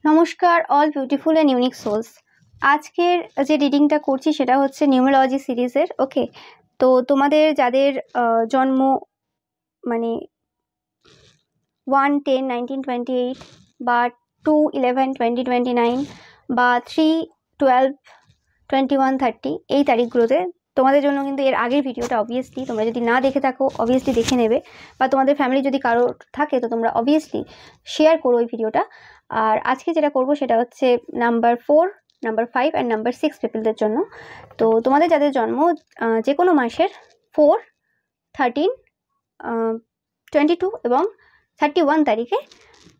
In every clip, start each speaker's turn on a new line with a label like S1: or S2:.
S1: নমস্কার all beautiful and unique souls. আজকের যে রিডিংটা করছি সেটা হচ্ছে নিউমেরোলজি সিরিজের। ওকে, তো তোমাদের যাদের জন্ম মানে 1-10-1928 বা 2-11-2029 বা 3-12-21-30 এই তারিখগুলোতে তোমাদের জন্য কিন্তু এর আগের ভিডিওটা অবভিয়াসলি তোমরা যদি না দেখে থাকো অবভিয়াসলি দেখে নেবে, বা তোমাদের ফ্যামিলি যদি কারো থাকে তো তোমরা অবভিয়াসলি শেয়ার করো ওই ভিডিওটা। আর আজকে যেটা করব সেটা হচ্ছে নাম্বার 4, নাম্বার 5 অ্যান্ড নাম্বার 6 পিপলদের জন্য। তো তোমাদের যাদের জন্ম যে কোনো মাসের 4, 13, 22 এবং 31 তারিখে,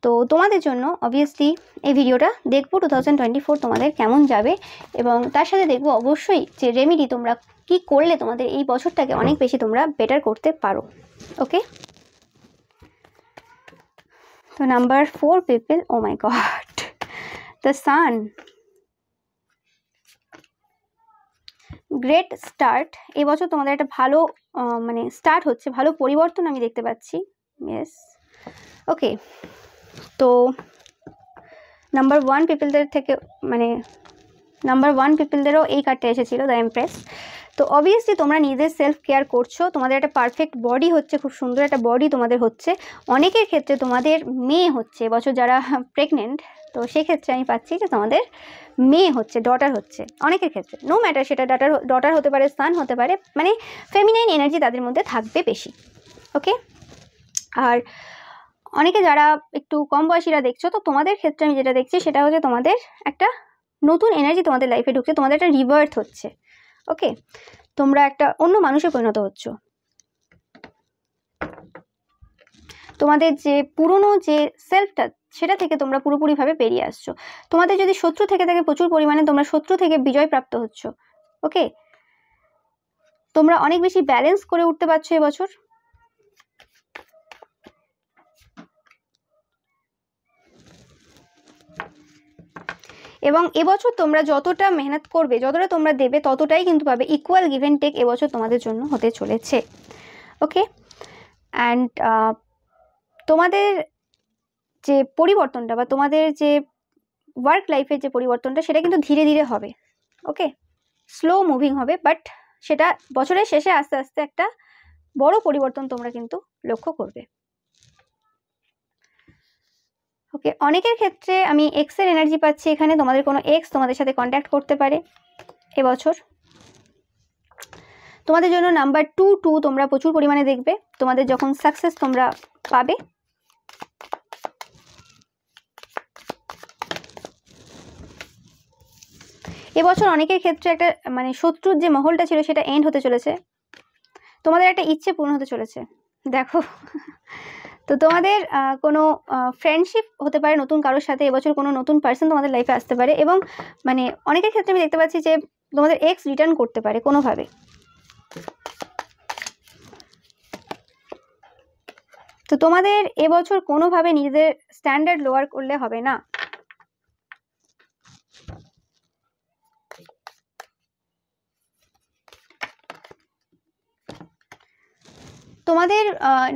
S1: তো তোমাদের জন্য অবভিয়াসলি এই ভিডিওটা দেখবো 2024 তোমাদের কেমন যাবে, এবং তার সাথে দেখবো অবশ্যই যে রেমেডি তোমরা কি করলে তোমাদের এই বছরটাকে অনেক বেশি তোমরা বেটার করতে পারো। ওকে, তো number 4 people, o my god, the sun, great start. এবছর তোমাদের একটা ভালো মানে স্টার্ট হচ্ছে, ভালো পরিবর্তন আমি দেখতে পাচ্ছি। ইয়েস, ওকে। তো নাম্বার 1 পিপলদের থেকে মানে নাম্বার 1 পিপলদেরও এই কার্ডটা এসেছিল, দ্য এমপ্রেস। তো অবভিয়াসলি তোমরা নিজেদের সেলফ কেয়ার করছো, তোমাদের একটা পারফেক্ট বডি হচ্ছে, খুব সুন্দর একটা বডি তোমাদের হচ্ছে। অনেকের ক্ষেত্রে তোমাদের মেয়ে হচ্ছে এবছর, যারা প্রেগনেন্ট, তো সেক্ষেত্রে আমি পাচ্ছি যে তোমাদের মেয়ে হচ্ছে, ডটার হচ্ছে অনেকের ক্ষেত্রে। নো ম্যাটার সেটা ডটার হতে পারে, সান হতে পারে, মানে ফেমিনাইন এনার্জি তাদের মধ্যে থাকবে বেশি। ওকে, আর অনেকে যারা একটু কম বয়সীরা দেখছো, তো তোমাদের ক্ষেত্রে আমি যেটা দেখছি সেটা হচ্ছে তোমাদের একটা নতুন এনার্জি তোমাদের লাইফে ঢুকছে, তোমাদের একটা রিবার্থ হচ্ছে। ওকে, তোমরা একটা অন্য মানুষে পরিণত হচ্ছ, তোমাদের যে পুরনো যে সেলফটা সেটা থেকে তোমরা পুরোপুরিভাবে বেরিয়ে আসছো। তোমাদের যদি শত্রু থেকে থাকে প্রচুর পরিমাণে, তোমরা শত্রু থেকে বিজয় প্রাপ্ত হচ্ছ। ওকে, তোমরা অনেক বেশি ব্যালেন্স করে উঠতে পারছো এবছর। এবং এবছর তোমরা যতটা মেহনত করবে, যতটা তোমরা দেবে, ততটাই কিন্তু পাবে। ইকুয়াল গিভ অ্যান্ড টেক এবছর তোমাদের জন্য হতে চলেছে। ওকে, অ্যান্ড তোমাদের যে পরিবর্তনটা বা তোমাদের যে ওয়ার্ক লাইফের যে পরিবর্তনটা সেটা কিন্তু ধীরে ধীরে হবে। ওকে, স্লো মুভিং হবে, বাট সেটা বছরের শেষে আস্তে আস্তে একটা বড় পরিবর্তন তোমরা কিন্তু লক্ষ্য করবে। ওকে, অনেকের ক্ষেত্রে আমি এক্সের এনার্জি পাচ্ছি এখানে। তোমাদের কোনো এক্স তোমাদের সাথে কন্ট্যাক্ট করতে পারে এবছর। তোমাদের জন্য নাম্বার 2 তোমরা প্রচুর পরিমাণে দেখবে, তোমাদের যখন সাকসেস তোমরা পাবে। এবছর অনেকের ক্ষেত্রে একটা মানে শত্রুর যে মহলটা ছিল সেটা এন্ড হতে চলেছে, তোমাদের একটা ইচ্ছে পূর্ণ হতে চলেছে। দেখো, তো তোমাদের কোনো ফ্রেন্ডশিপ হতে পারে নতুন কারোর সাথে এবছর, কোনো নতুন পার্সন তোমাদের লাইফে আসতে পারে, এবং মানে অনেকের ক্ষেত্রে আমি দেখতে পাচ্ছি যে তোমাদের এক্স রিটার্ন করতে পারে কোনোভাবে। তো তোমাদের এবছর কোনোভাবে নিজেদের স্ট্যান্ডার্ড লোয়ার করলে হবে না। তোমাদের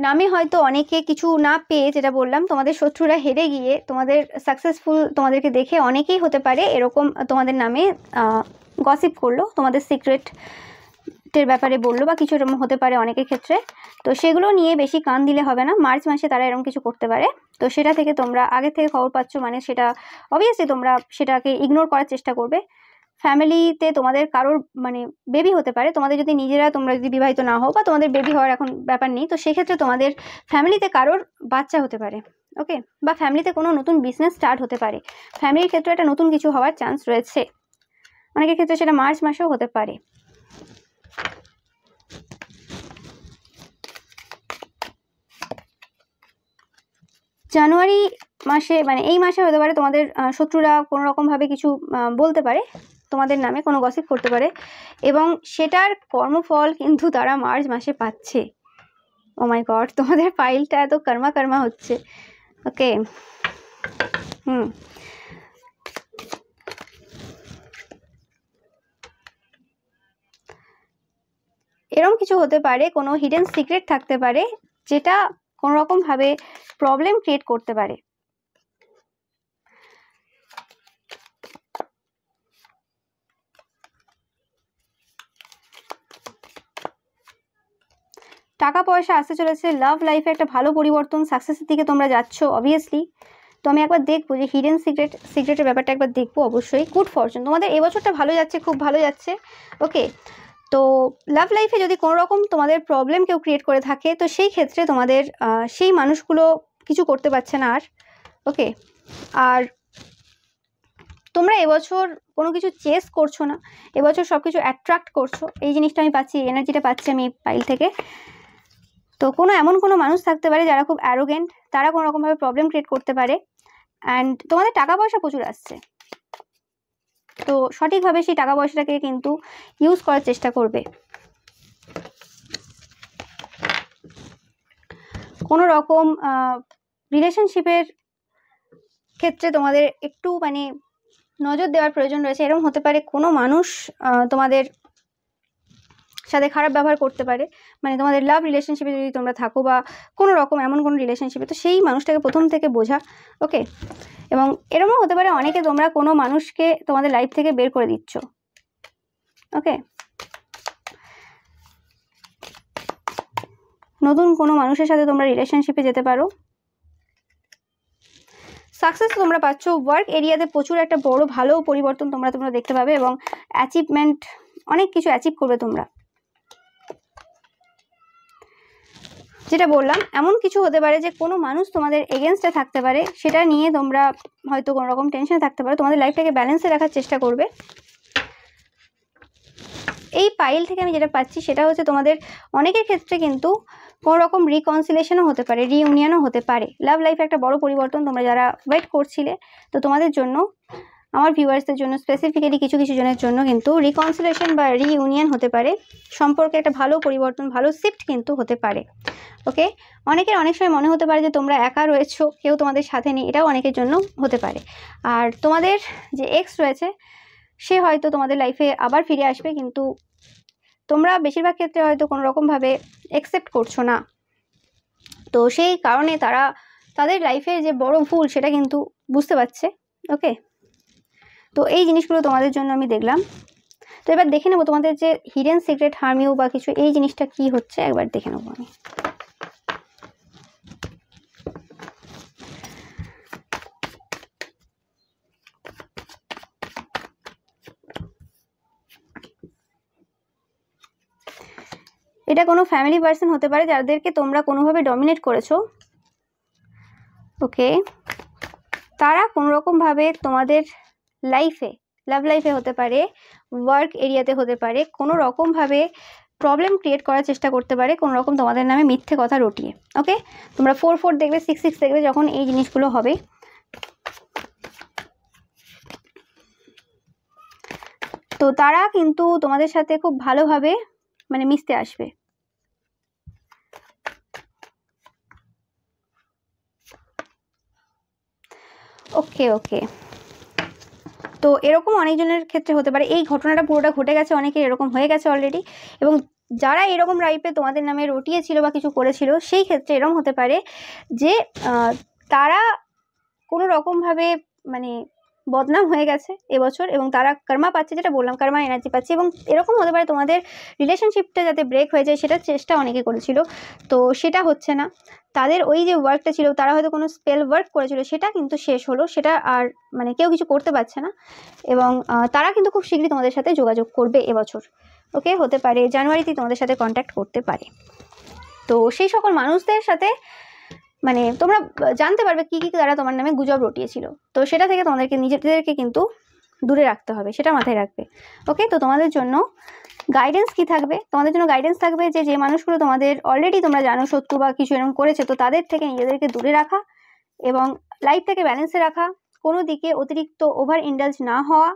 S1: নামে হয়তো অনেকে কিছু না পেয়ে, যেটা বললাম, তোমাদের শত্রুরা হেরে গিয়ে তোমাদের সাকসেসফুল তোমাদেরকে দেখে অনেকেই হতে পারে এরকম তোমাদের নামে গসিপ করলো, তোমাদের সিক্রেটের ব্যাপারে বললো বা কিছু এরকম হতে পারে অনেকের ক্ষেত্রে। তো সেগুলো নিয়ে বেশি কান দিলে হবে না। মার্চ মাসে তারা এরকম কিছু করতে পারে, তো সেটা থেকে তোমরা আগে থেকে খবর পাচ্ছ, মানে সেটা অবভিয়াসলি তোমরা সেটাকে ইগনোর করার চেষ্টা করবে। ফ্যামিলিতে তোমাদের কারোর মানে বেবি হতে পারে, তোমাদের যদি নিজেরা তোমরা যদি বিবাহিত না হও বা তোমাদের বেবি হওয়ার এখন ব্যাপার নেই, তো সেক্ষেত্রে তোমাদের ফ্যামিলিতে কারোর বাচ্চা হতে পারে। ওকে, বা ফ্যামিলিতে কোনো নতুন বিজনেস স্টার্ট হতে পারে, ফ্যামিলির ক্ষেত্রে একটা নতুন কিছু হওয়ার চান্স রয়েছে। অনেকের ক্ষেত্রে সেটা মার্চ মাসেও হতে পারে। জানুয়ারি মাসে মানে এই মাসে হতে পারে তোমাদের শত্রুরা কোনো রকমভাবে কিছু বলতে পারে, তোমাদের নামে কোনো গসিপ করতে পারে, এবং সেটার কর্মফল কিন্তু তারা মার্চ মাসে পাচ্ছে। ও মাই গড, তোমাদের ফাইলটা এত কর্মা কর্মা হচ্ছে। ওকে, এরকম কিছু হতে পারে, কোনো হিডেন সিক্রেট থাকতে পারে যেটা কোনো রকমভাবে প্রবলেম ক্রিয়েট করতে পারে। টাকা পয়সা আসতে চলেছে, লাভ লাইফে একটা ভালো পরিবর্তন, সাকসেসের দিকে তোমরা যাচ্ছ অবভিয়াসলি। তো আমি একবার দেখবো যে হিডেন সিক্রেটের ব্যাপারটা একবার দেখবো অবশ্যই। গুড ফরচুন, তোমাদের এবছরটা ভালো যাচ্ছে, খুব ভালো যাচ্ছে। ওকে, তো লাভ লাইফে যদি কোনো রকম তোমাদের প্রবলেম কেউ ক্রিয়েট করে থাকে, তো সেই ক্ষেত্রে তোমাদের সেই মানুষগুলো কিছু করতে পারছে না আর। ওকে, আর তোমরা এবছর কোনো কিছু চেস করছো না, এবছর সব কিছু অ্যাট্রাক্ট করছো, এই জিনিসটা আমি পাচ্ছি, এনার্জিটা পাচ্ছি আমি পাইল থেকে। তো এমন কোনো মানুষ থাকতে পারে যারা খুব অ্যারোগেন্ট, তারা কোনো রকমভাবে প্রবলেম ক্রিয়েট করতে পারে। অ্যান্ড তোমাদের টাকা পয়সা প্রচুর আসছে, তো সঠিকভাবে সেই টাকা পয়সাটাকে কিন্তু ইউজ করার চেষ্টা করবে। কোনো রকম রিলেশনশিপের ক্ষেত্রে তোমাদের একটু মানে নজর দেওয়ার প্রয়োজন রয়েছে। এরকম হতে পারে কোনো মানুষ তোমাদের সাথে খারাপ ব্যবহার করতে পারে, মানে তোমাদের লাভ রিলেশনশিপে যদি তোমরা থাকো বা কোনো রকম এমন কোনো রিলেশনশিপে, তো সেই মানুষটাকে প্রথম থেকে বোঝা। ওকে, এবং এরকমও হতে পারে অনেকে তোমরা কোনো মানুষকে তোমাদের লাইফ থেকে বের করে দিচ্ছ। ওকে, নতুন কোনো মানুষের সাথে তোমরা রিলেশনশিপে যেতে পারো। সাকসেস তোমরা পাচ্ছ, ওয়ার্ক এরিয়াতে প্রচুর একটা বড় ভালো পরিবর্তন তোমরা দেখতে পাবে, এবং অ্যাচিভমেন্ট, অনেক কিছু অ্যাচিভ করবে তোমরা। যেটা বললাম, এমন কিছু হতে পারে যে কোনো মানুষ তোমাদের এগেনস্টে থাকতে পারে, সেটা নিয়ে তোমরা হয়তো কোনো রকম টেনশনে থাকতে পারো, তোমাদের লাইফটাকে ব্যালেন্সে রাখার চেষ্টা করবে। এই পাইল থেকে আমি যেটা পাচ্ছি সেটা হচ্ছে তোমাদের অনেকের ক্ষেত্রে কিন্তু কোনো রকম রিকনসিলেশনও হতে পারে, রিইউনিয়নও হতে পারে। লাভ লাইফে একটা বড় পরিবর্তন, তোমরা যারা ওয়েট করছিলে, তো তোমাদের জন্য, আমার ভিউয়ার্সদের জন্য স্পেসিফিক্যালি কিছু জনের জন্য কিন্তু রিকনসিলেশন বা রিইউনিয়ন হতে পারে, সম্পর্কে একটা ভালো পরিবর্তন, ভালো শিফট কিন্তু হতে পারে। ওকে, অনেকের অনেক সময় মনে হতে পারে যে তোমরা একা রয়েছো, কেউ তোমাদের সাথে নেই, এটাও অনেকের জন্য হতে পারে। আর তোমাদের যে এক্স রয়েছে সে হয়তো তোমাদের লাইফে আবার ফিরে আসবে, কিন্তু তোমরা বেশিরভাগ ক্ষেত্রে হয়তো কোনো রকমভাবে অ্যাকসেপ্ট করছো না, তো সেই কারণে তারা তাদের লাইফের যে বড় ভুল সেটা কিন্তু বুঝতে পারছে। ওকে, তো এই জিনিসগুলো তোমাদের জন্য আমি দেখলাম। তো এবার দেখে নেবো তোমাদের যে হিডেন সিক্রেট হার্ম ইউ বা কিছু, এই জিনিসটা কি হচ্ছে একবার দেখে নেবো আমি। এটা কোনো ফ্যামিলি পার্সন হতে পারে যাদেরকে তোমরা কোনোভাবে ডমিনেট করেছো। ওকে, তারা কোনো রকমভাবে তোমাদের লাইফে, লাভ লাইফে হতে পারে, ওয়ার্ক এরিয়াতে হতে পারে, কোনো রকমভাবে প্রবলেম ক্রিয়েট করার চেষ্টা করতে পারে, কোনো রকম তোমাদের নামে মিথ্যে কথা রটিয়ে। ওকে, তোমরা 4 দেখবে, 6 দেখবে যখন এই জিনিসগুলো হবে। তো তারা কিন্তু তোমাদের সাথে খুব ভালোভাবে মানে মিশতে আসবে। ওকে ওকে, তো এরকম অনেকজনের ক্ষেত্রে হতে পারে, এই ঘটনাটা পুরোটা ঘটে গেছে, অনেকের এরকম হয়ে গেছে অলরেডি। এবং যারা এরকম লাইফে তোমাদের নামে রটিয়েছিল বা কিছু করেছিল, সেই ক্ষেত্রে এরকম হতে পারে যে তারা কোনো রকমভাবে মানে বদনাম হয়ে গেছে এবছর, এবং তারা কর্মা পাচ্ছে, যেটা বললাম কর্মা এনার্জি পাচ্ছে। এবং এরকম হতে পারে তোমাদের রিলেশনশিপটা যাতে ব্রেক হয়ে যায় সেটার চেষ্টা অনেকে করেছিল, তো সেটা হচ্ছে না। তাদের ওই যে ওয়ার্কটা ছিল, তারা হয়তো কোনো স্পেল ওয়ার্ক করেছিল, সেটা কিন্তু শেষ হলো, সেটা আর মানে কেউ কিছু করতে পারছে না। এবং তারা কিন্তু খুব শীঘ্রই তোমাদের সাথে যোগাযোগ করবে এবছর। ওকে, হতে পারে জানুয়ারিতেই তোমাদের সাথে কন্ট্যাক্ট করতে পারে। তো সেই সকল মানুষদের সাথে মানে তোমরা জানতে পারবে কি কি তারা তোমার নামে গুজব রটিয়েছিল, তো সেটা থেকে তোমাদেরকে নিজেদেরকে কিন্তু দূরে রাখতে হবে, সেটা মাথায় রাখবে। ওকে, তো তোমাদের জন্য গাইডেন্স কি থাকবে? তোমাদের জন্য গাইডেন্স থাকবে যে মানুষগুলো তোমাদের অলরেডি তোমরা জানো শত্রু বা কিছু এরকম করেছে, তো তাদের থেকে নিজেদেরকে দূরে রাখা এবং লাইফটাকে ব্যালেন্সে রাখা, কোনো দিকে অতিরিক্ত ওভার ইন্ডালজ না হওয়া।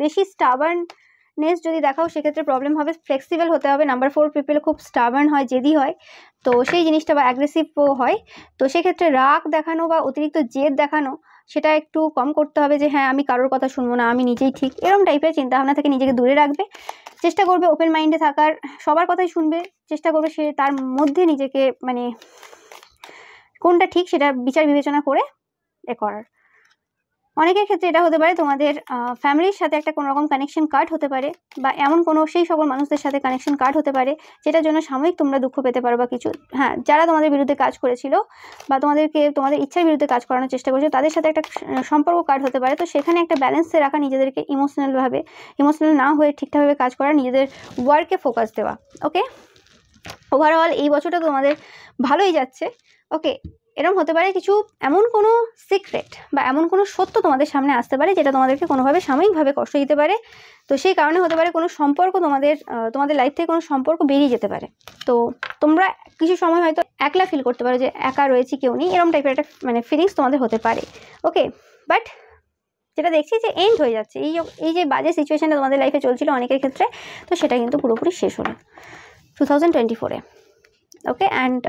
S1: বেশি স্টাবার্ননেস যদি দেখাও সেক্ষেত্রে প্রবলেম হবে, ফ্লেক্সিবল হতে হবে। নাম্বার 4 পিপল খুব স্টাবার্ন হয়, জেদি হয়, তো সেই জিনিসটা বা অ্যাগ্রেসিভও হয়, তো সেক্ষেত্রে রাগ দেখানো বা অতিরিক্ত জেদ দেখানো সেটা একটু কম করতে হবে, যে হ্যাঁ আমি কারোর কথা শুনবো না, আমি নিজেই ঠিক, এরকম টাইপের চিন্তাভাবনা থেকে নিজেকে দূরে রাখবে। চেষ্টা করবে ওপেন মাইন্ডে থাকার, সবার কথাই শুনবে, চেষ্টা করবে সে তার মধ্যে নিজেকে মানে কোনটা ঠিক সেটা বিচার বিবেচনা করে করার। অনেকের ক্ষেত্রে এটা হতে পারে তোমাদের ফ্যামিলির সাথে একটা কোনো রকম কানেকশন কাট হতে পারে, বা এমন কোনো সেই সকল মানুষদের সাথে কানেকশন কাট হতে পারে যেটার জন্য সাময়িক তোমরা দুঃখ পেতে পারো বা কিছু। হ্যাঁ, যারা তোমাদের বিরুদ্ধে কাজ করেছিল বা তোমাদেরকে তোমাদের ইচ্ছার বিরুদ্ধে কাজ করানোর চেষ্টা করেছে, তাদের সাথে একটা সম্পর্ক কাট হতে পারে। তো সেখানে একটা ব্যালেন্সে রাখা, নিজেদেরকে ইমোশনাল না হয়ে ঠিকঠাকভাবে কাজ করা, নিজেদের ওয়ার্কে ফোকাস দেওয়া। ওকে, ওভারঅল এই বছরটা তোমাদের ভালোই যাচ্ছে। ওকে, এরকম হতে পারে কিছু এমন কোনো সিক্রেট বা এমন কোনো সত্য তোমাদের সামনে আসতে পারে যেটা তোমাদেরকে কোনোভাবে সাময়িকভাবে কষ্ট দিতে পারে। তো সেই কারণে হতে পারে কোনো সম্পর্ক তোমাদের লাইফ থেকে কোনো সম্পর্ক বেরিয়ে যেতে পারে। তো তোমরা কিছু সময় হয়তো একলা ফিল করতে পারো, যে একা রয়েছি, কেউ নেই, এরকম টাইপের একটা ফিলিংস তোমাদের হতে পারে। ওকে, বাট যেটা দেখছি যে এন্ড হয়ে যাচ্ছে, এই যে বাজে সিচুয়েশনটা তোমাদের লাইফে চলছিল অনেকের ক্ষেত্রে, তো সেটা কিন্তু পুরোপুরি শেষ হলো 2024-এ। ওকে, অ্যান্ড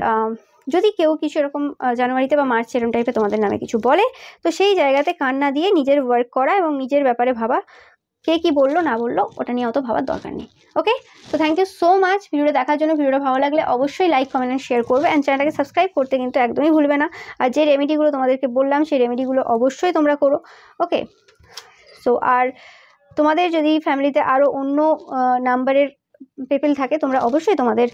S1: যদি কেউ কিছু এরকম জানুয়ারিতে বা মার্চে এরকম টাইপে তোমাদের নামে কিছু বলে, তো সেই জায়গাতে কান না দিয়ে নিজের ওয়ার্ক করা এবং নিজের ব্যাপারে ভাবা, কে কি বললো না বললো ওটা নিয়ে অত ভাবার দরকার নেই। ওকে, তো থ্যাংক ইউ সো মাচ ভিডিওটা দেখার জন্য। ভিডিওটা ভালো লাগলে অবশ্যই লাইক, কমেন্ট অ্যান্ড শেয়ার করবে, অ্যান্ড চ্যানেলটাকে সাবস্ক্রাইব করতে কিন্তু একদমই ভুলবে না। আর যে রেমেডিগুলো তোমাদেরকে বললাম, সেই রেমেডিগুলো অবশ্যই তোমরা করো। ওকে, সো আর তোমাদের যদি ফ্যামিলিতে আরও অন্য নাম্বারের পিপল থাকে, তোমরা অবশ্যই তোমাদের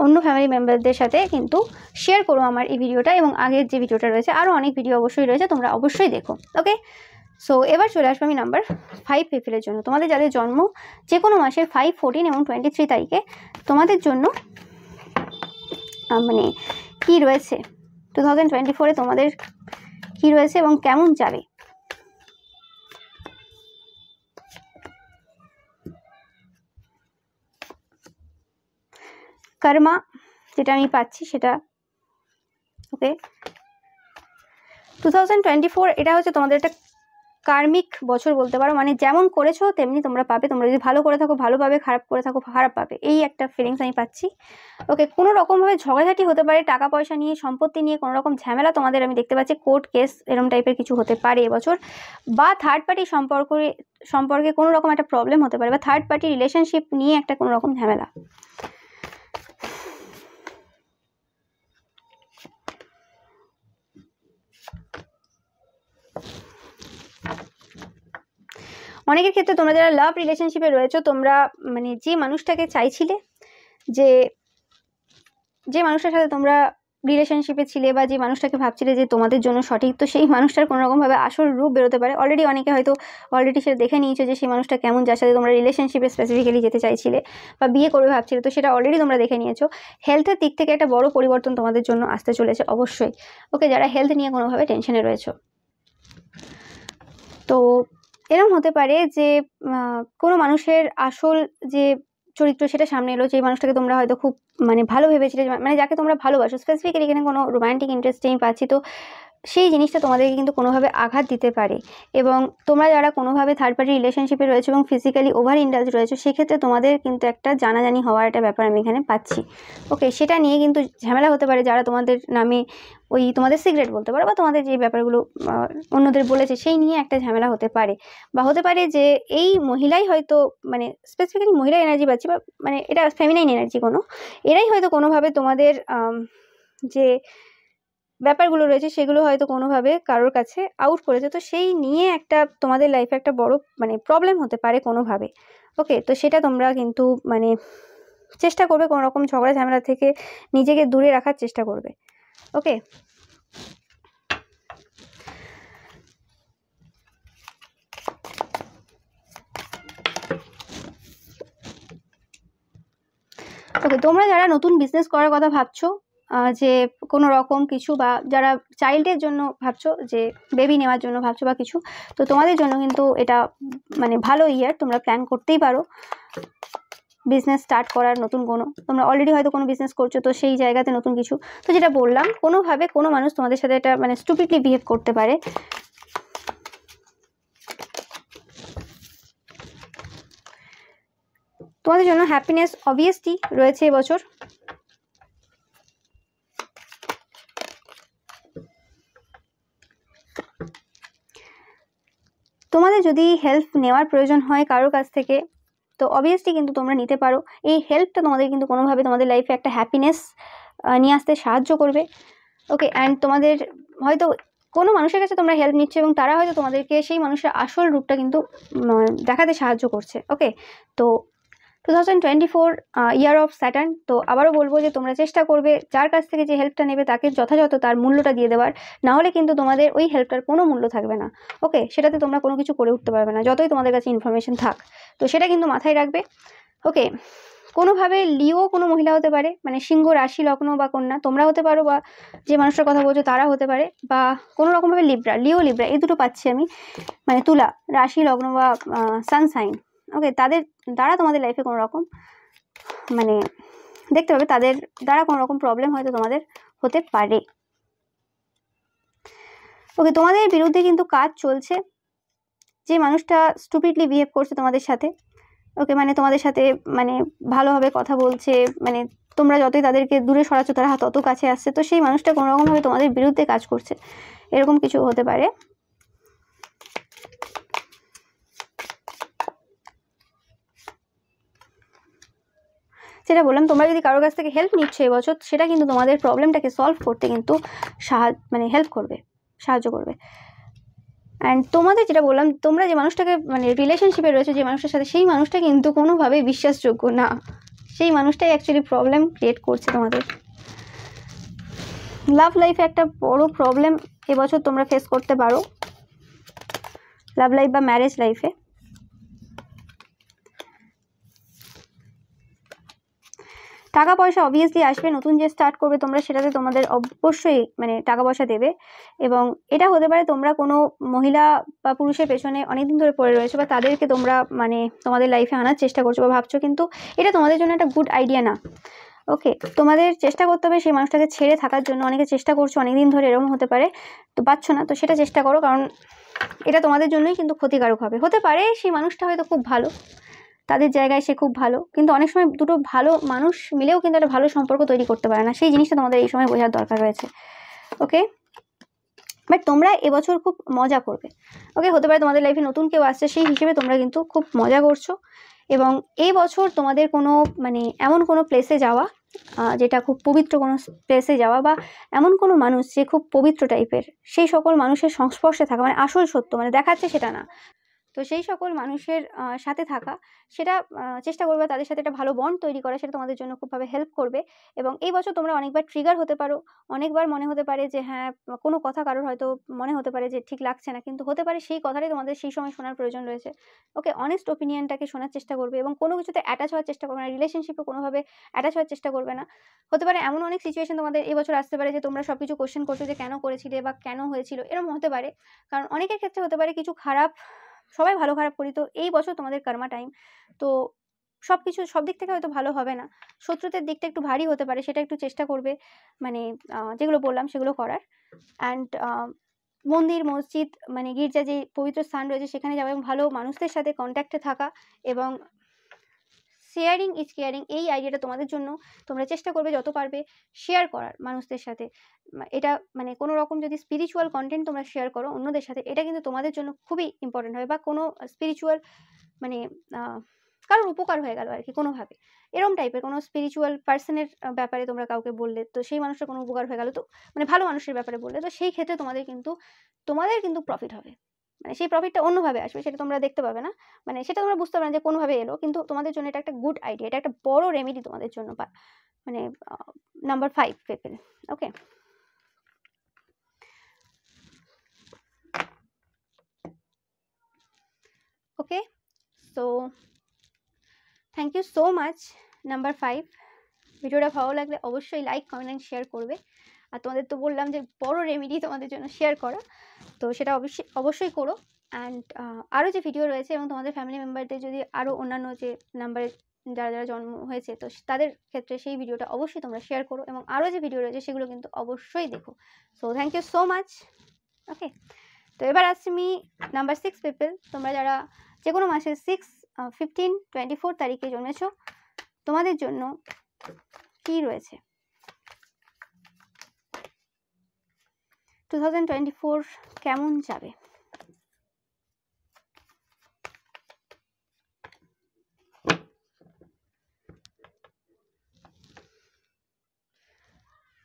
S1: অন্য ফ্যামিলি মেম্বারদের সাথে কিন্তু শেয়ার করো আমার এই ভিডিওটা, এবং আগের যে ভিডিওটা রয়েছে, আরও অনেক ভিডিও অবশ্যই রয়েছে, তোমরা অবশ্যই দেখো। ওকে, সো এবার চলে আসবো আমি নাম্বার 5 পিপলের জন্য। তোমাদের যাদের জন্ম যে কোনো মাসের 5, 14 এবং 23 তারিখে, তোমাদের জন্য কি রয়েছে 2024-এ, তোমাদের কি রয়েছে এবং কেমন যাবে। কর্মা যেটা আমি পাচ্ছি সেটা। ওকে, 2024 এটা হচ্ছে তোমাদের একটা কার্মিক বছর বলতে পারো, যেমন করেছো তেমনি তোমরা পাবে। তোমরা যদি ভালো করে থাকো ভালো পাবে, খারাপ করে থাকো খারাপ পাবে, এই একটা ফিলিংস আমি পাচ্ছি। ওকে, কোনো রকমভাবে ঝগড়াঝাটি হতে পারে, টাকা পয়সা নিয়ে, সম্পত্তি নিয়ে কোনো রকম ঝামেলা তোমাদের আমি দেখতে পাচ্ছি, কোর্ট কেস এরকম টাইপের কিছু হতে পারে এবছর, বা থার্ড পার্টি সম্পর্কে কোনো রকম একটা প্রবলেম হতে পারে, বা থার্ড পার্টি রিলেশনশিপ নিয়ে একটা কোনো রকম ঝামেলা। অনেকের ক্ষেত্রে তোমরা যারা লাভ রিলেশনশিপে রয়েছো, তোমরা যে মানুষটাকে চাইছিলে, যে মানুষটার সাথে তোমরা রিলেশনশিপে ছিলে, বা যে মানুষটাকে ভাবছিলে যে তোমাদের জন্য সঠিক, তো সেই মানুষটার কোনো রকমভাবে আসল রূপ বেরোতে পারে। অনেকে হয়তো সেটা দেখে নিয়েছো যে সেই মানুষটা কেমন, যার সাথে তোমরা রিলেশনশিপে স্পেসিফিক্যালি যেতে চাইছিলে বা বিয়ে করবে ভাবছিলে, তো সেটা অলরেডি তোমরা দেখে নিয়েছো। হেলথের দিক থেকে একটা বড় পরিবর্তন তোমাদের জন্য আসতে চলেছে অবশ্যই। ওকে, যারা হেলথ নিয়ে কোনোভাবে টেনশনে রয়েছো, তো এরকম হতে পারে যে কোনো মানুষের আসল যে চরিত্র সেটা সামনে এলো, যে মানুষটাকে তোমরা হয়তো খুব ভালো ভেবেছিলে, যাকে তোমরা ভালোবাসো, স্পেসিফিক্যালি এখানে কোনো রোমান্টিক ইন্টারেস্টিং পাচ্ছি, তো সেই জিনিসটা তোমাদেরকে কিন্তু কোনোভাবে আঘাত দিতে পারে। এবং তোমরা যারা কোনোভাবে থার্ড পার্টি রিলেশনশিপে রয়েছে এবং ফিজিক্যালি ওভার ইন্ডালজ রয়েছে, সেক্ষেত্রে তোমাদের কিন্তু একটা জানাজানি হওয়ার একটা ব্যাপার আমি এখানে পাচ্ছি। ওকে, সেটা নিয়ে কিন্তু ঝামেলা হতে পারে। যারা তোমাদের নামে তোমাদের সিক্রেট বলতে পারো, বা তোমাদের যে ব্যাপারগুলো অন্যদের বলেছে, সেই নিয়ে একটা ঝামেলা হতে পারে। বা হতে পারে যে এই মহিলাই হয়তো স্পেসিফিক্যালি মহিলা এনার্জি পাচ্ছি, বা এটা ফেমিনাইন এনার্জি, এরাই হয়তো কোনোভাবে তোমাদের যে ব্যাপারগুলো রয়েছে সেগুলো হয়তো কোনোভাবে কারোর কাছে আউট করেছে, তো সেই নিয়ে একটা তোমাদের লাইফে একটা বড় প্রবলেম হতে পারে কোনোভাবে। ওকে, তো সেটা তোমরা কিন্তু চেষ্টা করবে কোনো রকম ঝগড়া ঝামেলা থেকে নিজেকে দূরে রাখার চেষ্টা করবে। ওকে, তোমরা যারা নতুন বিজনেস করার কথা ভাবছো, যে কোনো রকম কিছু, বা যারা চাইল্ডের জন্য ভাবছো, যে বেবি নেওয়ার জন্য ভাবছো বা কিছু, তো তোমাদের জন্য কিন্তু এটা ভালো ইয়ার, তোমরা প্ল্যান করতেই পারো বিজনেস স্টার্ট করার। নতুন তোমরা অলরেডি হয়তো কোনো বিজনেস করছো, তো সেই জায়গাতে নতুন কিছু, তো যেটা বললাম, কোনোভাবে কোনো মানুষ তোমাদের সাথে এটা স্টুপিডলি বিহেভ করতে পারে। তোমাদের জন্য হ্যাপিনেস অবভিয়াসলি রয়েছে এবছর। তোমাদের যদি হেল্প নেওয়ার প্রয়োজন হয় কারোর কাছ থেকে, তো অবভিয়াসলি কিন্তু তোমরা নিতে পারো। এই হেল্পটা তোমাদের কিন্তু কোনোভাবে তোমাদের লাইফে একটা হ্যাপিনেস নিয়ে আসতে সাহায্য করবে। ওকে, অ্যান্ড তোমাদের হয়তো কোনো মানুষের কাছে তোমরা হেল্প নিচ্ছ এবং তারা হয়তো তোমাদেরকে সেই মানুষের আসল রূপটা কিন্তু দেখাতে সাহায্য করছে। ওকে, তো 2024 ইয়ার অফ স্যাটার্ন। তো আবারও বলবো যে তোমরা চেষ্টা করবে যার কাছ থেকে যে হেল্পটা নেবে তাকে যথাযথ তার মূল্যটা দিয়ে দেওয়ার, না হলে কিন্তু তোমাদের ওই হেল্পটার কোনো মূল্য থাকবে না। ওকে, সেটাতে তোমরা কোনো কিছু করে উঠতে পারবে না যতই তোমাদের কাছে ইনফরমেশন থাক। তো সেটা কিন্তু মাথায় রাখবে। ওকে, কোনোভাবে লিও কোনো মহিলা হতে পারে, মানে সিংহ রাশি লগ্ন বা কন্যা তোমরা হতে পারো, বা যে মানুষটার কথা বলছো তারা হতে পারে, বা কোনো রকমভাবে লিব্রা, লিও লিব্রা এই দুটো পাচ্ছি আমি, মানে তুলা রাশি লগ্ন বা সানসাইন। ওকে, তাদের দ্বারা তোমাদের লাইফে কোনো রকম মানে দেখতে পাবে, তাদের দ্বারা কোনো রকম প্রবলেম হয়তো তোমাদের হতে পারে। ওকে, তোমাদের বিরুদ্ধে কিন্তু কাজ চলছে, যে মানুষটা স্টুপিডলি বিহেভ করছে তোমাদের সাথে। ওকে, মানে তোমাদের সাথে মানে ভালোভাবে কথা বলছে, মানে তোমরা যতই তাদেরকে দূরে সরাচ্ছ তারা তত কাছে আসছে, তো সেই মানুষটা কোনো রকমভাবে তোমাদের বিরুদ্ধে কাজ করছে, এরকম কিছু হতে পারে। যেটা বললাম, তোমরা যদি কারোর কাছ থেকে হেল্প নিচ্ছ এবছর, সেটা কিন্তু তোমাদের প্রবলেমটাকে সলভ করতে কিন্তু মানে হেল্প করবে, সাহায্য করবে। অ্যান্ড তোমাদের যেটা বললাম, তোমরা যে মানুষটাকে মানে রিলেশনশিপে রয়েছে যে মানুষটার সাথে, সেই মানুষটা কিন্তু কোনোভাবেই বিশ্বাসযোগ্য না, সেই মানুষটাই অ্যাকচুয়ালি প্রবলেম ক্রিয়েট করছে তোমাদের। লাভ লাইফে একটা বড় প্রবলেম এবছর তোমরা ফেস করতে পারো, লাভ লাইফ বা ম্যারেজ লাইফে। টাকা পয়সা অবভিয়াসলি আসবে, নতুন যে স্টার্ট করবে তোমরা সেটাতে তোমাদের অবশ্যই মানে টাকা পয়সা দেবে, এবং এটা হতে পারে তোমরা কোনো মহিলা বা পুরুষের পেছনে অনেকদিন ধরে পড়ে রয়েছো, বা তাদেরকে তোমরা মানে তোমাদের লাইফে আনার চেষ্টা করছো বা ভাবছো, কিন্তু এটা তোমাদের জন্য একটা গুড আইডিয়া না। ওকে, তোমাদের চেষ্টা করতে হবে সেই মানুষটাকে ছেড়ে থাকার জন্য, অনেকে চেষ্টা করছো অনেকদিন ধরে, এরকম হতে পারে, তো পাচ্ছ না, তো সেটা চেষ্টা করো, কারণ এটা তোমাদের জন্যই কিন্তু ক্ষতিকারক হবে। হতে পারে সেই মানুষটা হয়তো খুব ভালো, তাদের জায়গায় সে খুব ভালো, কিন্তু অনেক সময় দুটো ভালো মানুষ মিলেও কিন্তু একটা ভালো সম্পর্ক তৈরি করতে পারে না, সেই জিনিসটা তোমাদের এই সময় বোঝার দরকার রয়েছে। ওকে, বাট তোমরা এবছর খুব মজা করবে। ওকে, হতে পারে তোমাদের লাইফে নতুন কেউ আসছে, সেই হিসেবে তোমরা কিন্তু খুব মজা করছো, এবং এই বছর তোমাদের কোনো মানে এমন কোনো প্লেসে যাওয়া, যেটা খুব পবিত্র কোনো প্লেসে যাওয়া, বা এমন কোনো মানুষ যে খুব পবিত্র টাইপের, সেই সকল মানুষের সংস্পর্শে থাকা, মানে আসল সত্য মানে দেখাচ্ছে সেটা না, তো সেই সকল মানুষের সাথে থাকা, সেটা চেষ্টা করবে তাদের সাথে একটা ভালো বন্ড তৈরি করা, সেটা তোমাদের জন্য খুবভাবে হেল্প করবে। এবং এই বছর তোমরা অনেকবার ট্রিগার হতে পারো, অনেকবার মনে হতে পারে যে হ্যাঁ কোনো কথা কারোর হয়তো মনে হতে পারে যে ঠিক লাগছে না, কিন্তু হতে পারে সেই কথাটাই তোমাদের সেই সময় শোনার প্রয়োজন রয়েছে। ওকে, অনেস্ট ওপিনিয়নটাকে শোনার চেষ্টা করবে, এবং কোনো কিছুতে অ্যাটাচ হওয়ার চেষ্টা করবে না, রিলেশনশিপে কোনোভাবে অ্যাটাচ হওয়ার চেষ্টা করবে না। হতে পারে এমন অনেক সিচুয়েশন তোমাদের এই বছর আসতে পারে যে তোমরা সব কিছু কোশ্চেন করছো যে কেন করেছিলে বা কেন হয়েছিল, এরকম হতে পারে, কারণ অনেকের ক্ষেত্রে হতে পারে কিছু খারাপ, সবাই ভালো খারাপ করি, তো এই বছর তোমাদের কর্মা টাইম, তো সব কিছু সব দিক থেকে হয়তো ভালো হবে না, শত্রুদের দিকটা একটু ভারী হতে পারে, সেটা একটু চেষ্টা করবে মানে যেগুলো বললাম সেগুলো করার। অ্যান্ড মন্দির মসজিদ মানে গির্জা যে পবিত্র স্থান রয়েছে সেখানে যাওয়া, এবং ভালো মানুষদের সাথে কন্ট্যাক্টে থাকা, এবং শেয়ারিং ইজ কেয়ারিং, এই আইডিয়াটা তোমাদের জন্য, তোমরা চেষ্টা করবে যত পারবে শেয়ার করার মানুষদের সাথে। এটা মানে কোনো রকম যদি স্পিরিচুয়াল কন্টেন্ট তোমরা শেয়ার করো অন্যদের সাথে, এটা কিন্তু তোমাদের জন্য খুবই ইম্পর্টেন্ট হবে, বা কোনো স্পিরিচুয়াল মানে কারোর উপকার হয়ে গেল আর কি কোনোভাবে, এরকম টাইপের কোনো স্পিরিচুয়াল পার্সনের ব্যাপারে তোমরা কাউকে বললে, তো সেই মানুষের কোনো উপকার হয়ে গেল, তো মানে ভালো মানুষের ব্যাপারে বললে, তো সেই ক্ষেত্রে তোমাদের কিন্তু প্রফিট হবে, মানে সেই প্রফিটটা অন্যভাবে আসবে, সেটা তোমরা দেখতে পাবে না, মানে সেটা তোমরা বুঝতে পারবে না যে কোনোভাবে এলো, কিন্তু তোমাদের জন্য এটা একটা গুড আইডিয়া, এটা একটা বড় রেমেডি তোমাদের জন্য, মানে number 5 people. Okay, okay, so thank you so much. Number 5, ভিডিওটা ভালো লাগলে অবশ্যই লাইক কমেন্ট অ্যান্ড শেয়ার করবে, আর তোমাদের তো বললাম যে বড় রেমেডি তোমাদের জন্য শেয়ার করা, তো সেটা অবশ্যই করো। অ্যান্ড আরও যে ভিডিও রয়েছে, এবং তোমাদের ফ্যামিলি মেম্বারদের যদি আরও অন্যান্য যে নাম্বারে যারা যারা জন্ম হয়েছে, তো তাদের ক্ষেত্রে সেই ভিডিওটা অবশ্যই তোমরা শেয়ার করো, এবং আরও যে ভিডিও রয়েছে সেগুলো কিন্তু অবশ্যই দেখো। So thank you so much. Okay, তো এবার আসছি আমি নাম্বার 6 পিপল, তোমরা যারা যে কোনো মাসের 6, 15, 24 তারিখে জন্মেছো, তোমাদের জন্য কি রয়েছে 2024 কেমন যাবে?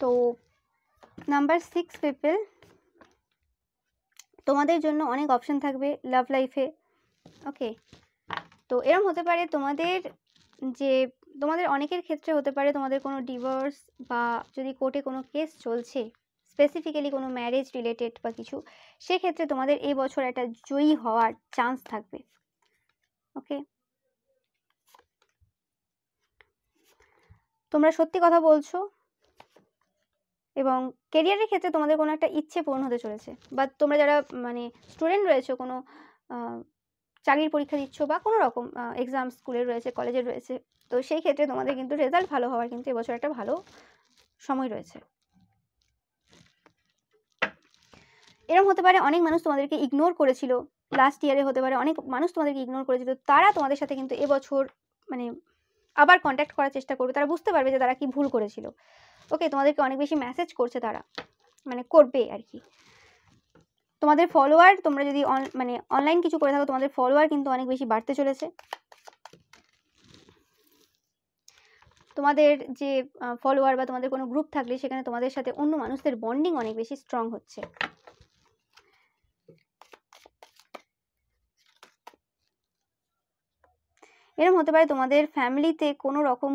S1: তো নাম্বার 6 পিপল, তোমাদের জন্য অনেক অপশন থাকবে লাভ লাইফে। ওকে, তো এরম হতে পারে তোমাদের অনেকের ক্ষেত্রে হতে পারে তোমাদের কোনো ডিভোর্স বা যদি কোর্টে কোনো কেস চলছে, স্পেসিফিক্যালি কোনো ম্যারেজ রিলেটেড বা কিছু, সেক্ষেত্রে তোমাদের এই বছর একটা জয়ী হওয়ার চান্স থাকবে। ওকে, তোমরা সত্যি কথা বলছো এবং কেরিয়ারের ক্ষেত্রে তোমাদের কোনো একটা ইচ্ছে পূরণ হতে চলেছে, বা তোমরা যারা মানে স্টুডেন্ট রয়েছে, কোনো চাকরির পরীক্ষা দিচ্ছ বা কোনো রকম এক্সাম স্কুলের রয়েছে, কলেজের রয়েছে, তো সেই ক্ষেত্রে তোমাদের কিন্তু রেজাল্ট ভালো হওয়ার কিন্তু এবছর একটা ভালো সময় রয়েছে। এরকম হতে পারে অনেক মানুষ তোমাদেরকে ইগনোর করেছিল লাস্ট ইয়ারে, হতে পারে অনেক মানুষ তোমাদেরকে ইগনোর করেছিল, তারা তোমাদের সাথে কিন্তু এবছর মানে আবার কন্ট্যাক্ট করার চেষ্টা করবে। তারা বুঝতে পারবে যে তারা কি ভুল করেছিল। ওকে, তোমাদেরকে অনেক বেশি মেসেজ করছে তারা, মানে করবে আর কি। তোমাদের ফলোয়ার, তোমরা যদি মানে অনলাইন কিছু করে থাকো, তোমাদের ফলোয়ার কিন্তু অনেক বেশি বাড়তে চলেছে। তোমাদের যে ফলোয়ার বা তোমাদের কোনো গ্রুপ থাকলে সেখানে তোমাদের সাথে অন্য মানুষদের বন্ডিং অনেক বেশি স্ট্রং হচ্ছে। এরকম হতে পারে তোমাদের ফ্যামিলিতে কোনো রকম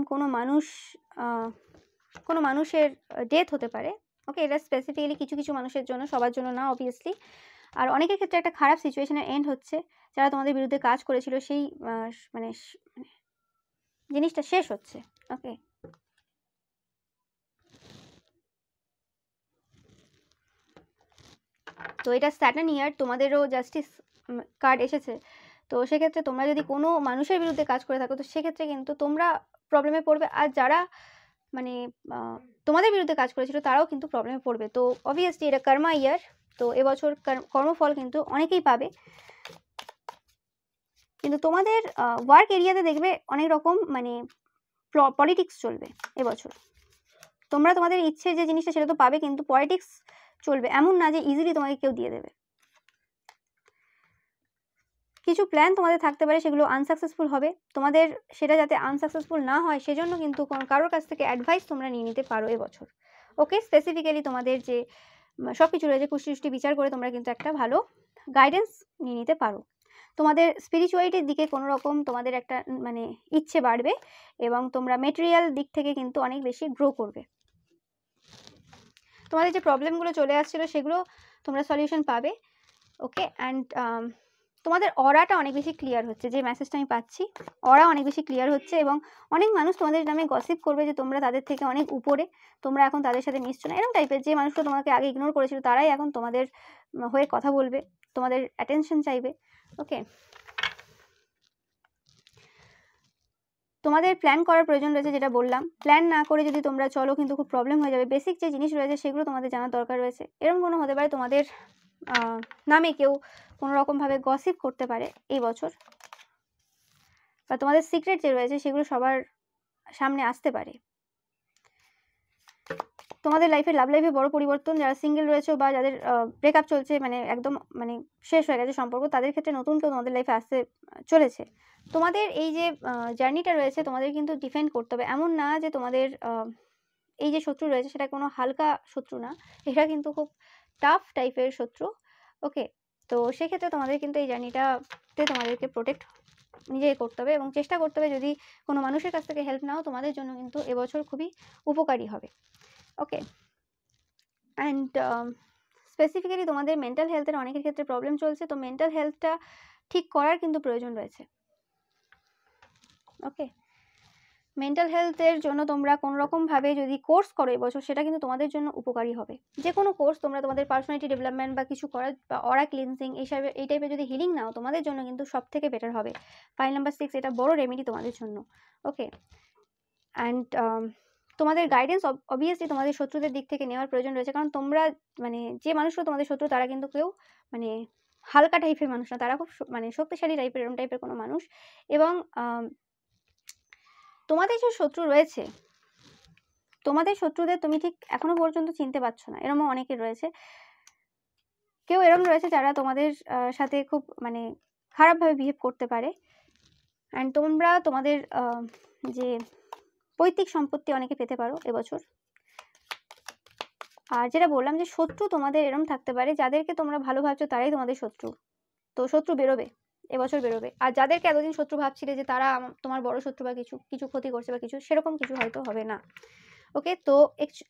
S1: কোনো মানুষের ডেথ হতে পারে। ওকে, এটা স্পেসিফিক্যালি কিছু কিছু মানুষের জন্য, সবার জন্য না অবভিয়াসলি। আর অনেকের ক্ষেত্রে একটা খারাপ সিচুয়েশনের এন্ড হচ্ছে, যারা তোমাদের বিরুদ্ধে কাজ করেছিল সেই মানে জিনিসটা শেষ হচ্ছে। ওকে, তো এটা স্যাটার্ন ইয়ার, তোমাদেরও জাস্টিস কার্ড এসেছে। তো সেক্ষেত্রে তোমরা যদি কোনো মানুষের বিরুদ্ধে কাজ করে থাকো, তো সেক্ষেত্রে কিন্তু তোমরা প্রবলেমে পড়বে, আর যারা মানে তোমাদের বিরুদ্ধে কাজ করেছিল তারাও কিন্তু প্রবলেমে পড়বে। তো অবভিয়াসলি এটা কর্মা ইয়ার, তো এবছর কর্মফল কিন্তু অনেকেই পাবে। কিন্তু তোমাদের ওয়ার্ক এরিয়াতে দেখবে অনেক রকম মানে পলিটিক্স চলবে এবছর। তোমরা তোমাদের ইচ্ছে যে জিনিসটা সেটা তো পাবে, কিন্তু পলিটিক্স চলবে, এমন না যে ইজিলি তোমাকে কেউ দিয়ে দেবে। কিছু প্ল্যান তোমাদের থাকতে পারে, সেগুলো আনসাকসেসফুল হবে। তোমাদের সেটা যাতে আনসাকসেসফুল না হয় সেজন্য কিন্তু কারোর কাছ থেকে অ্যাডভাইস তোমরা নিয়ে নিতে পারো এবছর। ওকে, স্পেসিফিক্যালি তোমাদের যে সব কিছু রয়েছে কুষ্টি বিচার করে তোমরা কিন্তু একটা ভালো গাইডেন্স নিয়ে নিতে পারো। তোমাদের স্পিরিচুয়ালিটির দিকে কোনো রকম তোমাদের একটা মানে ইচ্ছে বাড়বে, এবং তোমরা মেটেরিয়াল দিক থেকে কিন্তু অনেক বেশি গ্রো করবে। তোমাদের যে প্রবলেমগুলো চলে আসছিলো সেগুলো তোমরা সলিউশন পাবে। ওকে, অ্যান্ড তোমাদের অরাটা অনেক বেশি ক্লিয়ার হচ্ছে, যে মেসেজটা আমি পাচ্ছি, অরা অনেক বেশি ক্লিয়ার হচ্ছে, এবং অনেক মানুষ তোমাদের নামে গসিপ করবে যে তোমরা তাদের থেকে অনেক উপরে, তোমরা এখন তাদের সাথে মিশছো না, এরকম টাইপের। যে মানুষটা তোমাকে আগে ইগনোর করেছিল তারাই এখন তোমাদের হয়ে কথা বলবে, তোমাদের অ্যাটেনশন চাইবে। ওকে, তোমাদের প্ল্যান করার প্রয়োজন রয়েছে, যেটা বললাম, প্ল্যান না করে যদি তোমরা চলো কিন্তু খুব প্রবলেম হয়ে যাবে। বেসিক যে জিনিস রয়েছে সেগুলো তোমাদের জানার দরকার রয়েছে। এরকম কোনো হতে পারে তোমাদের নামে কেউ কোনো রকমভাবে গসিপ করতে পারে এই বছর, বা তোমাদের সিক্রেট যে রয়েছে সেগুলো সবার সামনে আসতে পারে। তোমাদের লাইফে লাভ লাইফে বড় পরিবর্তন, যারা সিঙ্গেল রয়েছে বা যাদের ব্রেকআপ চলছে, মানে একদম মানে শেষ হয়ে গেছে সম্পর্ক, তাদের ক্ষেত্রে নতুন কেউ তোমাদের লাইফে আসতে চলেছে। তোমাদের এই যে জার্নিটা রয়েছে তোমাদের কিন্তু ডিফেন্ড করতে হবে। এমন না যে তোমাদের এই যে শত্রু রয়েছে সেটা কোনো হালকা শত্রু না, এটা কিন্তু খুব টাফ টাইপের শত্রু। ওকে, তো সেক্ষেত্রে তোমাদের কিন্তু এই জার্নিটাতে তোমাদেরকে প্রোটেক্ট নিজেই করতে হবে, এবং চেষ্টা করতে হবে যদি কোনো মানুষের কাছ থেকে হেল্প নাও, তোমাদের জন্য কিন্তু এবছর খুবই উপকারী হবে। ওকে, অ্যান্ড স্পেসিফিক্যালি তোমাদের মেন্টাল হেলথের অনেকের ক্ষেত্রে প্রবলেম চলছে, তো মেন্টাল হেলথটা ঠিক করার কিন্তু প্রয়োজন রয়েছে। ওকে, মেন্টাল হেলথের জন্য তোমরা কোনো রকমভাবে যদি কোর্স করো এবছর, সেটা কিন্তু তোমাদের জন্য উপকারী হবে। যে কোনো কোর্স তোমরা তোমাদের পার্সোনালিটি ডেভেলপমেন্ট বা কিছু করার, বা অরা ক্লিনজিং এই টাইপের যদি হিলিং নাও, তোমাদের জন্য কিন্তু সব থেকে বেটার হবে। ফাইল নাম্বার 6 এটা বড় রেমেডি তোমাদের জন্য। ওকে, অ্যান্ড তোমাদের গাইডেন্স অবভিয়াসলি তোমাদের শত্রুদের দিক থেকে নেওয়ার প্রয়োজন রয়েছে, কারণ তোমরা মানে যে মানুষরা তোমাদের শত্রু তারা কিন্তু কেউ মানে হালকা টাইপের মানুষ না, তারা খুব মানে শক্তিশালী টাইপের, এরকম টাইপের কোনো মানুষ। এবং তোমাদের যে শত্রু রয়েছে, তোমাদের শত্রুদের তুমি ঠিক এখনো পর্যন্ত চিনতে পারছো না, এরকম অনেকের রয়েছে। কেউ এরকম রয়েছে যারা তোমাদের সাথে খুব মানে খারাপভাবে বিহেভ করতে পারে। অ্যান্ড তোমরা তোমাদের যে পৈতৃক সম্পত্তি অনেকে পেতে পারো এবছর। আর যেটা বললাম যে শত্রু তোমাদের এরম থাকতে পারে, যাদেরকে তোমরা ভালো ভাবছো তারাই তোমাদের শত্রু। তো শত্রু বেরোবে, এবছর বেরোবে। আর যাদেরকে এতদিন শত্রু ভাবছিলে যে তারা তোমার বড় শত্রু বা কিছু ক্ষতি করছে বা কিছু, সেরকম কিছু হয়তো হবে না। ওকে, তো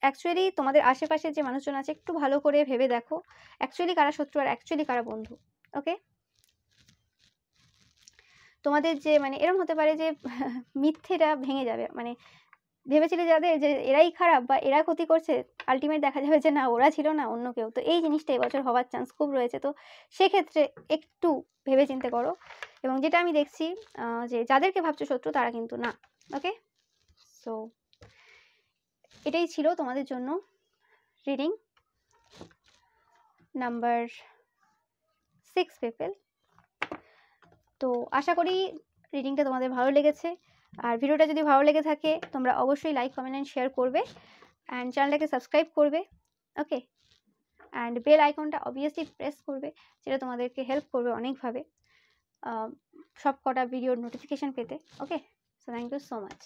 S1: অ্যাকচুয়ালি তোমাদের আশেপাশে যে মানুষজন আছে একটু ভালো করে ভেবে দেখো অ্যাকচুয়ালি কারা শত্রু আর অ্যাকচুয়ালি কারা বন্ধু। ওকে, তোমাদের যে মানে এরকম হতে পারে যে মিথ্যেটা ভেঙে যাবে, মানে ভেবেছিলে যাদের যে এরাই খারাপ বা এরা ক্ষতি করছে, আলটিমেট দেখা যাবে যে না, ওরা ছিল না, অন্য কেউ। তো এই জিনিসটা এবছর হওয়ার চান্স খুব রয়েছে। তো সেক্ষেত্রে একটু ভেবে চিন্তে করো। এবং যেটা আমি দেখছি যে যাদেরকে ভাবছো শত্রু তারা কিন্তু না। ওকে, সো এটাই ছিল তোমাদের জন্য রিডিং নাম্বার 6 পিপল। তো আশা করি রিডিংটা তোমাদের ভালো লেগেছে। আর ভিডিওটা যদি ভালো লেগে থাকে তোমরা অবশ্যই লাইক, কমেন্ট অ্যান্ড শেয়ার করবে, অ্যান্ড চ্যানেলটাকে সাবস্ক্রাইব করবে। ওকে, অ্যান্ড বেল আইকনটা অবভিয়াসলি প্রেস করবে, যেটা তোমাদেরকে হেল্প করবে অনেকভাবে সব কটা ভিডিওর নোটিফিকেশান পেতে। Okay, so thank you so much.